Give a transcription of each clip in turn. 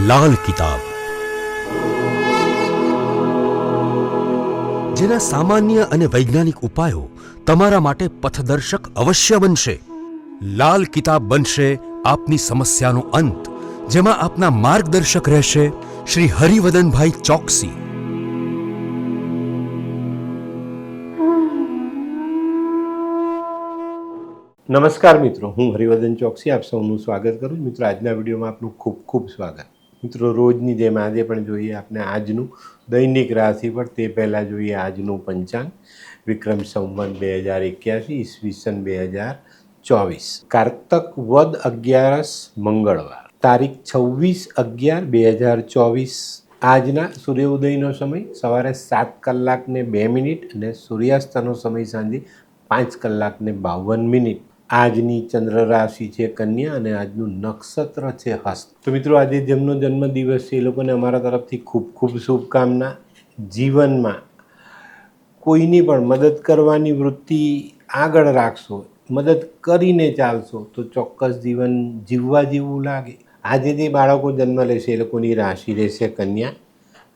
લાલ કિતાબ, જેના સામાન્ય અને વૈજ્ઞાનિક ઉપાયો તમારા માટે પથદર્શક અવશ્ય બનશે. લાલ કિતાબ બનશે આપની સમસ્યાનો અંત, જેમાં આપના માર્ગદર્શક રહેશે શ્રી હરિવદનભાઈ ચોકસી. નમસ્કાર મિત્રો, હું હરિવદન ચોકસી આપ સૌનું સ્વાગત કરું છું. મિત્રો, આજના વિડીયોમાં આપનું ખૂબ ખૂબ સ્વાગત. મિત્રો, રોજની જેમ આજે પણ જોઈએ આપણે આજનું દૈનિક રાશિફળ. તે પહેલાં જોઈએ આજનું પંચાંગ. વિક્રમ સંવત 2081 ઈસવીસન 2024, કારતક વદ 11 મંગળવાર, તારીખ 26/11/2024. આજના સૂર્યોદયનો સમય સવારે 7:02 અને સૂર્યાસ્તનો સમય સાંજે 5:52. આજની ચંદ્ર રાશિ છે કન્યા અને આજનું નક્ષત્ર છે હસ્ત. તો મિત્રો, આજે જેમનો જન્મદિવસ છે એ લોકોને અમારા તરફથી ખૂબ ખૂબ શુભકામના. જીવનમાં કોઈની પણ મદદ કરવાની વૃત્તિ આગળ રાખશો, મદદ કરીને ચાલશો તો ચોક્કસ જીવન જીવવા જેવું લાગે. આજે જે બાળકો જન્મ લેશે એ લોકોની રાશિ રહેશે કન્યા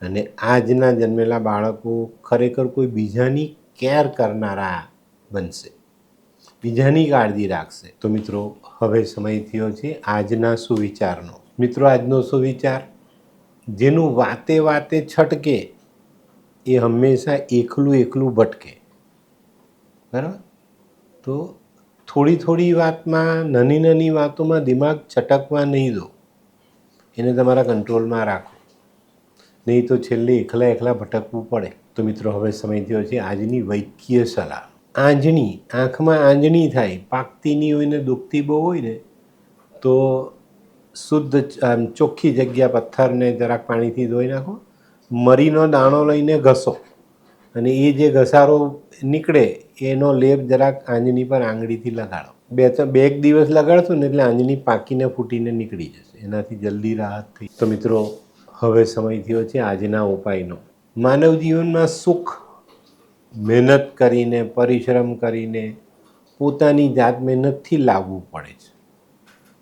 અને આજના જન્મેલા બાળકો ખરેખર કોઈ બીજાની કેર કરનારા બનશે, બીજાની કાળજી રાખશે. તો મિત્રો, હવે સમય થયો છે આજના સુવિચારનો. મિત્રો, આજનો સુવિચાર: જેનું વાતે વાતે છટકે એ હંમેશા એકલું ભટકે. બરાબર? તો થોડી થોડી વાતમાં, નાની વાતોમાં દિમાગ છટકવા નહીં દો, એને તમારા કંટ્રોલમાં રાખો, નહીં તો છેલ્લે એકલા ભટકવું પડે. તો મિત્રો, હવે સમય થયો છે આજની વૈદ્ય સલાહ. આંજણી, આંખમાં આંજણી થાય, પાકતી નહીં હોય ને દુખતી બહુ હોય ને તો શુદ્ધ ચોખ્ખી જગ્યા પથ્થરને જરાક પાણીથી ધોઈ નાખો, મરીનો દાણો લઈને ઘસો અને એ જે ઘસારો નીકળે એનો લેપ જરાક આંજણી પર આંગળીથી લગાડો. બે એક દિવસ લગાડશો ને એટલે આંજણી પાકીને ફૂટીને નીકળી જશે. એનાથી જલ્દી રાહત થઈ. તો મિત્રો, હવે સમય થયો છે આજના ઉપાયનો. માનવ જીવનમાં સુખ મહેનત કરીને, પરિશ્રમ કરીને, પોતાની જાત મહેનતથી લાવવું પડે છે.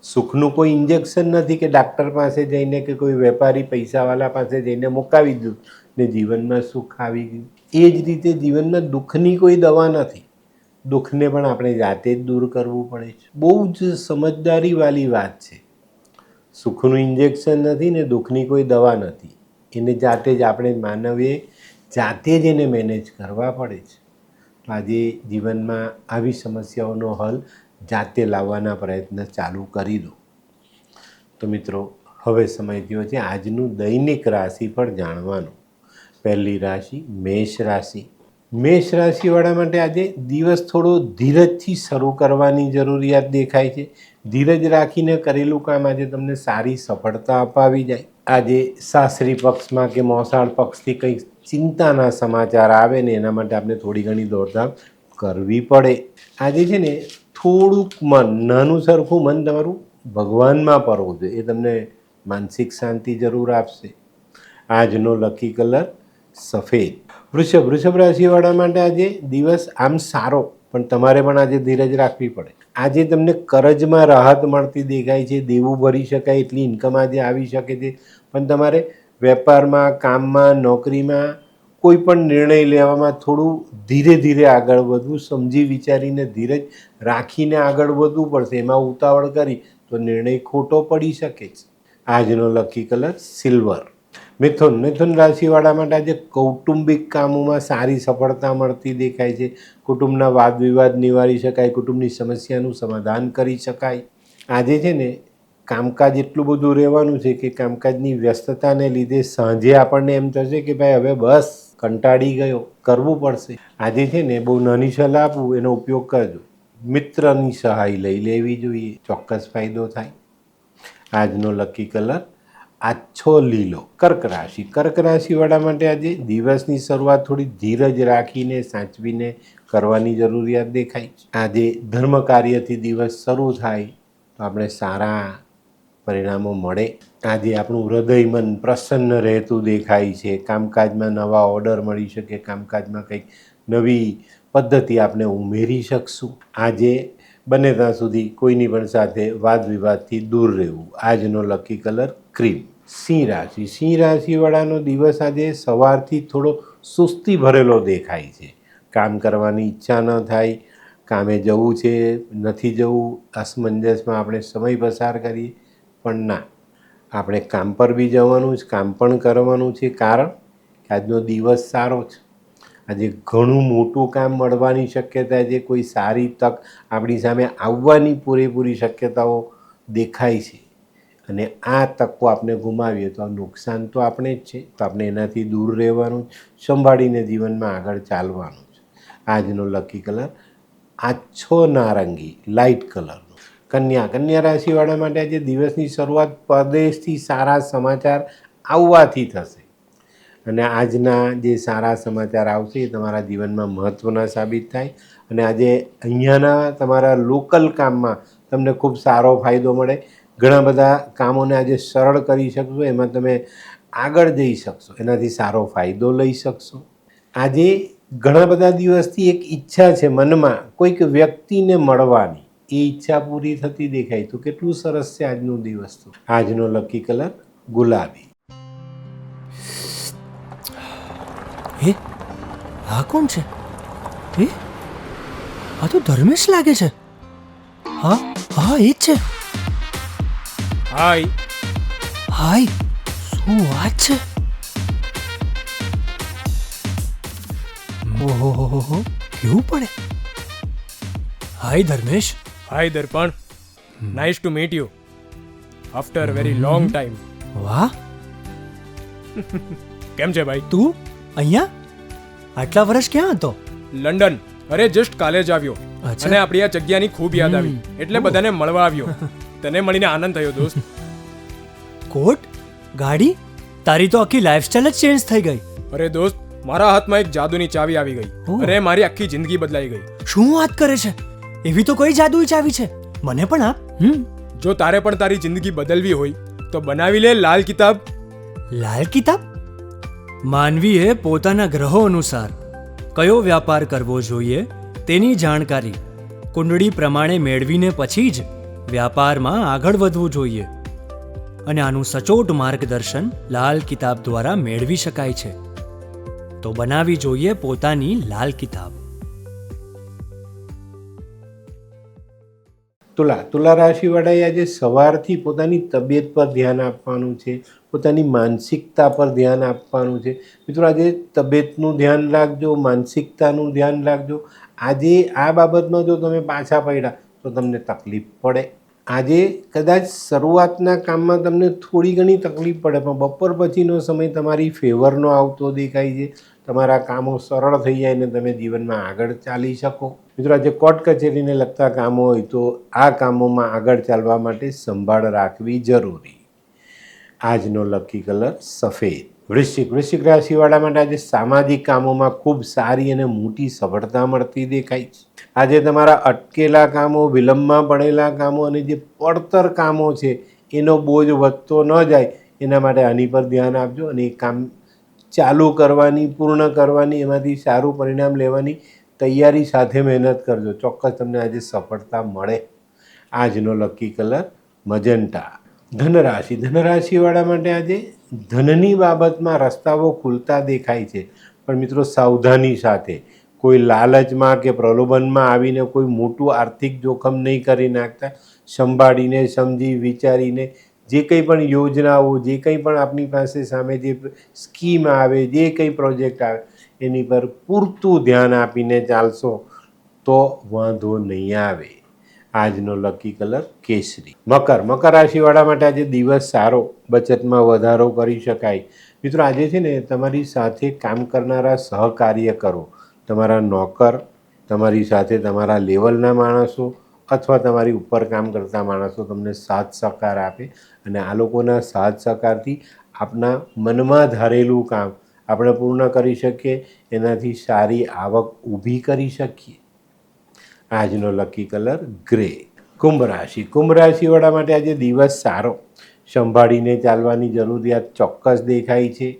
સુખનું કોઈ ઇન્જેક્શન નથી કે ડાક્ટર પાસે જઈને કે કોઈ વેપારી પૈસાવાળા પાસે જઈને મુકાવી દીધું ને જીવનમાં સુખ આવી ગયું. એ જ રીતે જીવનમાં દુઃખની કોઈ દવા નથી. દુઃખને પણ આપણે જાતે જ દૂર કરવું પડે છે. બહુ જ સમજદારીવાળી વાત છે. સુખનું ઇન્જેક્શન નથી ને દુઃખની કોઈ દવા નથી. એને જાતે જ આપણે માનવીએ જાતે જ એને મેનેજ કરવા પડે છે. તો આજે જીવનમાં આવી સમસ્યાઓનો હલ જાતે લાવવાના પ્રયત્ન ચાલુ કરી દો. તો મિત્રો, હવે સમય થયો છે આજનું દૈનિક રાશિફળ જાણવાનું. પહેલી રાશિ મેષ રાશિ. મેષ રાશિવાળા માટે આજે દિવસ થોડો ધીરજથી શરૂ કરવાની જરૂરિયાત દેખાય છે. ધીરજ રાખીને કરેલું કામ આજે તમને સારી સફળતા અપાવી જાય. આજે સાસરી પક્ષમાં કે મોસાળ પક્ષથી કંઈક ચિંતાના સમાચાર આવે ને એના માટે આપણે થોડી ઘણી દોડધામ કરવી પડે. આજે છે ને થોડુંક મન, નાનું સરખું મન તમારું ભગવાનમાં પરવું જોઈએ. એ તમને માનસિક શાંતિ જરૂર આપશે. આજનો લકી કલર સફેદ. વૃષભ રાશિવાળા માટે આજે દિવસ આમ સારો, પણ તમારે પણ આજે ધીરજ રાખવી પડે. આજે તમને કરજમાં રાહત મળતી દેખાય છે. દેવું ભરી શકાય એટલી ઇન્કમ આજે આવી શકે છે. પણ તમારે વેપારમાં, કામમાં, નોકરીમાં કોઈ પણ નિર્ણય લેવામાં થોડું ધીરે આગળ વધવું, સમજી વિચારીને ધીરજ રાખીને આગળ વધવું પડશે. એમાં ઉતાવળ કરી તો નિર્ણય ખોટો પડી શકે છે. આજનો લકી કલર સિલ્વર. મિથુન રાશિવાળા માટે આજે કૌટુંબિક કામોમાં સારી સફળતા મળતી દેખાય છે. કુટુંબના વાદ વિવાદ નિવારી શકાય, કુટુંબની સમસ્યાનું સમાધાન કરી શકાય. આજે છે ને કામકાજ એટલું બધું રહેવાનું છે કે કામકાજની વ્યસ્તતાને લીધે સાંજે આપણને એમ થશે કે ભાઈ હવે બસ, કંટાળી ગયો, કરવું પડશે. આજે છે ને બહુ નાની સલાહ આપું, એનો ઉપયોગ કરજો. મિત્રની સહાય લઈ લેવી જોઈએ, ચોક્કસ ફાયદો થાય. આજનો લકી કલર આછો લીલો. કર્ક રાશિવાળા માટે આજે દિવસની શરૂઆત થોડી ધીરજ રાખીને, સાચવીને કરવાની જરૂરિયાત દેખાય છે. આજે ધર્મ કાર્યથી દિવસ શરૂ થાય તો આપણે સારા પરિણામો મળે. આજે આપણું હૃદય મન પ્રસન્ન રહેતું દેખાય છે. કામકાજમાં નવા ઓર્ડર મળી શકે, કામકાજમાં કંઈક નવી પદ્ધતિ આપણે ઉમેરી શકશું. આજે બને ત્યાં સુધી કોઈની પણ સાથે વાદ વિવાદથી દૂર રહેવું. આજનો લકી કલર ક્રીમ. સિંહ રાશિવાળાનો દિવસ આજે સવારથી થોડો સુસ્તી ભરેલો દેખાય છે. કામ કરવાની ઈચ્છા ન થાય, કામે જવું છે નથી જવું, અસમંજસમાં આપણે સમય પસાર કરીએ, પણ ના, આપણે કામ પર બી જવાનું છે, કામ પણ કરવાનું છે, કારણ કે આજનો દિવસ સારો છે. આજે ઘણું મોટું કામ મળવાની શક્યતા છે, કોઈ સારી તક આપણી સામે આવવાની પૂરેપૂરી શક્યતાઓ દેખાય છે. અને આ તકો આપણે ગુમાવીએ તો આ નુકસાન તો આપણે જ છે, તો આપણે એનાથી દૂર રહેવાનું, સંભાળીને જીવનમાં આગળ ચાલવાનું છે. આજનો લકી કલર આછો નારંગી, લાઇટ કલરનો. કન્યા રાશિવાળા માટે આજે દિવસની શરૂઆત પરદેશથી સારા સમાચાર આવવાથી થશે. અને આજના જે સારા સમાચાર આવશે એ તમારા જીવનમાં મહત્ત્વના સાબિત થાય. અને આજે અહીંયાના તમારા લોકલ કામમાં તમને ખૂબ સારો ફાયદો મળે. ઘણા બધા કામોને આજે સરળ કરી શકશો, એમાં તમે આગળ જઈ શકશો, એનાથી સારો ફાયદો લઈ શકશો. આજે ઘણા બધા દિવસથી એક ઈચ્છા છે મનમાં કોઈક વ્યક્તિને મળવાની, એ ઈચ્છા પૂરી થતી દેખાય. તો કેટલું સરસ છે આજનો દિવસ. તો આજનો લકી કલર ગુલાબી. હે, આ કોણ છે? હે, આ તો ધર્મેશ લાગે છે. હા હા, એ જ છે. હાય. હાય, શું વાત છે? ઓહો, કેવું પડે? Hi Dharmesh. Hi Darpan. Nice to meet you after very long time. વાહ, કેમ છે ભાઈ? તું અહીંયા આટલા વર્ષ ક્યાં હતો? લંડન. અરે જસ્ટ કાલે જ આવ્યો. અચ્છા. અને આપણી આ જગ્યાની ખૂબ યાદ આવી, એટલે બધાને મળવા આવ્યો. તને મળીને આનંદ થયો દોસ્ત. કોટ, ગાડી, તારી તો આખી લાઈફસ્ટાઈલ જ ચેન્જ થઈ ગઈ. અરે દોસ્ત, મારા હાથમાં એક જાદુની ચાવી આવી ગઈ ઓહ. અને મારી આખી જિંદગી બદલાઈ ગઈ. શું વાત કરે છે? એવી તો કઈ જાદુઈ ચાવી છે? મને પણ આપ. જો તારે પણ તારી જિંદગી બદલવી હોય તો બનાવી લે લાલ કિતાબ. લાલ કિતાબ? માનવીએ પોતાના ગ્રહો અનુસાર કયો વ્યાપાર કરવો જોઈએ તેની જાણકારી કુંડળી પ્રમાણે મેળવીને પછી જ વ્યાપારમાં આગળ વધવું જોઈએ. અને આનું સચોટ માર્ગદર્શન લાલ કિતાબ દ્વારા મેળવી શકાય છે. તો બનાવી જોઈએ પોતાની લાલ કિતાબ. તુલા રાશિવાળાએ આજે સવારથી પોતાની તબિયત પર ધ્યાન આપવાનું છે, પોતાની માનસિકતા પર ધ્યાન આપવાનું છે. મિત્રો, આજે તબિયતનું ધ્યાન રાખજો, માનસિકતાનું ધ્યાન રાખજો. આજે આ બાબતમાં જો તમે પાછા પડ્યા તો તમને તકલીફ પડે. આજે કદાચ શરૂઆતના કામમાં તમને થોડી ઘણી તકલીફ પડે, પણ બપોર પછીનો સમય તમારી ફેવરનો આવતો દેખાય છે. તમારા કામો સરળ થઈ જાય ને તમે જીવનમાં આગળ ચાલી શકો. મિત્રો, આજે કોર્ટ કચેરીને લગતા કામો હોય તો આ કામોમાં આગળ ચાલવા માટે સંભાળ રાખવી જરૂરી. આજનો લકી કલર સફેદ. વૃશ્ચિક રાશિવાળા માટે આજે સામાજિક કામોમાં ખૂબ સારી અને મોટી સફળતા મળતી દેખાય છે. આજે તમારા અટકેલા કામો, વિલંબમાં પડેલા કામો અને જે પડતર કામો છે એનો બોજ વધતો ન જાય એના માટે આની પર ધ્યાન આપજો. અને એ કામ ચાલુ કરવાની, પૂર્ણ કરવાની, એમાંથી સારું પરિણામ લેવાની તૈયારી સાથે મહેનત કરજો. ચોક્કસ તમને આજે સફળતા મળે. આજનો લકી કલર મજન્ટા. ધનરાશિવાળા માટે આજે ધનની બાબતમાં રસ્તાઓ ખુલતા દેખાય છે, પણ મિત્રો સાવધાની સાથે. કોઈ લાલચમાં કે પ્રલોભનમાં આવીને કોઈ મોટું આર્થિક જોખમ નહીં કરી નાખતા. સંભાળીને, સમજી વિચારીને જે કંઈ પણ યોજનાઓ, જે કંઈ પણ આપણી પાસે સામે જે સ્કીમ આવે, જે કંઈ પ્રોજેક્ટ આવે એની પર પૂરતું ધ્યાન આપીને ચાલશો તો વાંધો નહીં આવે. આજનો લકી કલર કેસરી. મકર રાશિવાળા માટે આજે દિવસ સારો, બચતમાં વધારો કરી શકાય. મિત્રો, આજે છે ને તમારી સાથે કામ કરનારા સહકાર્યકરો, તમારા નોકર, તમારી સાથે તમારા લેવલના માણસો અથવા તમારી ઉપર કામ કરતા માણસો તમને સાથ સહકાર આપે. અને આ લોકોના સાથ સહકારથી આપણા મનમાં ધારેલું કામ આપણે પૂર્ણ કરી શકીએ, એનાથી સારી આવક ઊભી કરી શકીએ. આજનો લકી કલર ગ્રે. કુંભ રાશિવાળા માટે આજે દિવસ સારો, સંભાળીને ચાલવાની જરૂરિયાત ચોક્કસ દેખાય છે.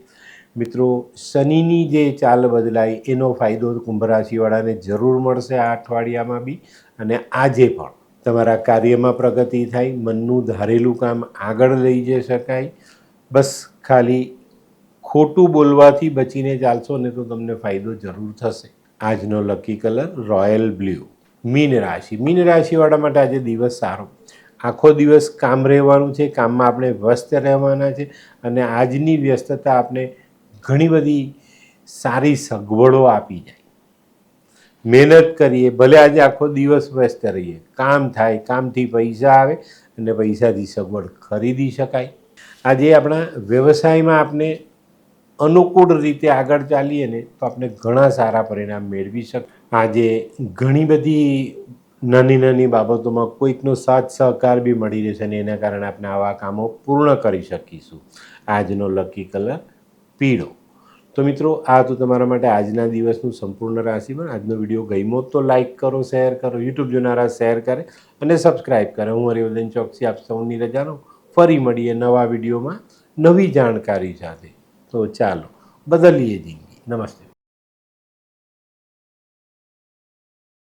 મિત્રો, શનિની જે ચાલ બદલાય એનો ફાયદો કુંભ રાશિવાળાને જરૂર મળશે આ અઠવાડિયામાં બી. અને આજે પણ તમારા કાર્યમાં પ્રગતિ થાય, મનનું ધારેલું કામ આગળ લઈ જઈ શકાય. બસ ખાલી ખોટું બોલવાથી બચીને ચાલશો ને તો તમને ફાયદો જરૂર થશે. આજનો lucky colour royal blue. Mean રાશિ. મીન રાશિવાળા માટે આજે દિવસ સારો. આખો દિવસ કામ રહેવાનું છે, કામમાં આપણે વ્યસ્ત રહેવાના છે અને આજની વ્યસ્તતા આપણે ઘણી બધી સારી સગવડો આપી જાય. મહેનત કરીએ, ભલે આજે આખો દિવસ વ્યસ્ત રહીએ, કામ થાય, કામથી પૈસા આવે અને પૈસાથી સગવડ ખરીદી શકાય. આજે આપણા વ્યવસાયમાં આપણે અનુકૂળ રીતે આગળ ચાલીએ ને તો આપણે ઘણા સારા પરિણામ મેળવી શકીએ. આજે ઘણી બધી નાની નાની બાબતોમાં કોઈકનો સાથ સહકાર બી મળી રહેશે અને એના કારણે આપણે આવા કામો પૂર્ણ કરી શકીશું. આજનો લકી કલર પીળો. તો મિત્રો, આ તો તમારા માટે આજના દિવસનું સંપૂર્ણ રાશિફળ. આજનો વિડીયો ગમ્યો તો લાઇક કરો, શેર કરો, યુટ્યુબ જોનારા શેર કરે અને સબસ્ક્રાઈબ કરે. હું હરિવર્ધન ચોકસી આપ સૌની રજાનો. ફરી મળીએ નવા વિડીયોમાં નવી જાણકારી સાથે. તો ચાલો બદલીએ જિંદગી. નમસ્તે.